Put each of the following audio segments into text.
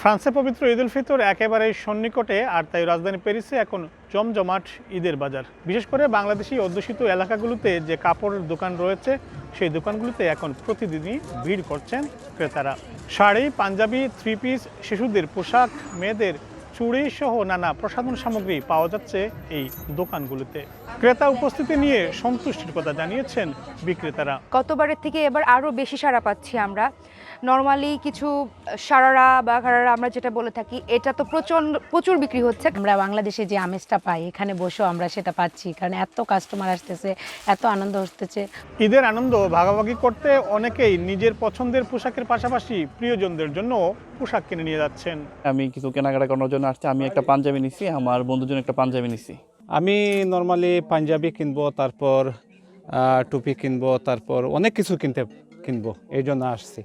ফ্রান্সে পবিত্র ঈদ উল ফিতর একেবারেই সন্নিকটে, আর তাই রাজধানী প্যারিসে এখন জমজমাট ঈদের বাজার। বিশেষ করে বাংলাদেশি অধ্যুষিত এলাকাগুলোতে যে কাপড়ের দোকান রয়েছে সেই দোকানগুলোতে এখন প্রতিদিনই ভিড় করছেন ক্রেতারা। শাড়ি, পাঞ্জাবি, থ্রি পিস, শিশুদের পোশাক, মেয়েদের চুড়ি সহ নানা প্রসাধন সামগ্রী পাওয়া যাচ্ছে এই দোকানগুলোতে। ক্রেতা উপস্থিতি নিয়ে সন্তুষ্টির কথা জানিয়েছেন বিক্রেতারা। গতবারের থেকে এবার আরও বেশি সাড়া পাচ্ছি আমরা। নর্মালি কিছু সারারা বা ঘাড়ারা আমরা যেটা বলে থাকি, এটা তো প্রচুর বিক্রি হচ্ছে। আমরা বাংলাদেশে যে আমেজটা পাই এখানে বসেও আমরা সেটা পাচ্ছি, কারণ এত কাস্টমার আসতেছে, এত আনন্দ হতেছে। ঈদের আনন্দ ভাগাভাগি করতে অনেকেই নিজের পছন্দের পোশাকের পাশাপাশি প্রিয়জনদের জন্য পোশাক কিনে নিয়ে যাচ্ছেন। আমি কিছু কেনাকাটা করার জন্য আসছি। আমি একটা পাঞ্জাবি নিছি, আমার বন্ধুর জন্য একটা পাঞ্জাবি নিছি। আমি নর্মালি পাঞ্জাবি কিনবো, তারপর টুপি কিনবো, তারপর অনেক কিছু কিনবো, এই জন্য আসছি।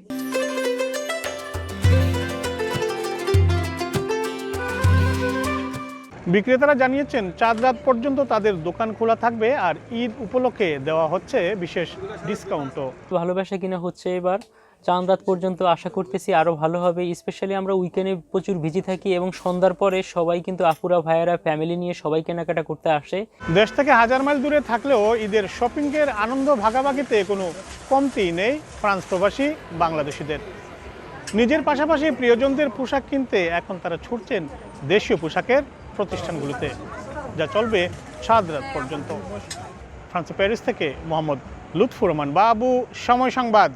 বিক্রেতারা জানিয়েছেন চাঁদ রাত পর্যন্ত তাদের দোকান খোলা থাকবে, আর ঈদ উপলক্ষে দেওয়া হচ্ছে বিশেষ ডিসকাউন্টও। ভালোবাসা কিনা হচ্ছে এবার চাঁদ রাত পর্যন্ত, আশা করতেছি আরও ভালো হবে। স্পেশালি আমরা উইকেন্ডে প্রচুর বিজি থাকি এবং সন্ধ্যার পরে সবাই কিন্তু আপুরা ভাইয়েরা ফ্যামিলি নিয়ে সবাই কেনাকাটা করতে আসে। দেশ থেকে হাজার মাইল দূরে থাকলেও ঈদের শপিংয়ের আনন্দ ভাগাভাগিতে কোনো কমতি নেই ফ্রান্স প্রবাসী বাংলাদেশিদের। নিজের পাশাপাশি প্রিয়জনদের পোশাক কিনতে এখন তারা ছুটছেন দেশীয় পোশাকের প্রতিষ্ঠানগুলোতে, যা চলবে চাঁদ রাত পর্যন্ত। ফ্রান্সের প্যারিস থেকে মোহাম্মদ লুৎফুর রহমান বাবু, সময় সংবাদ।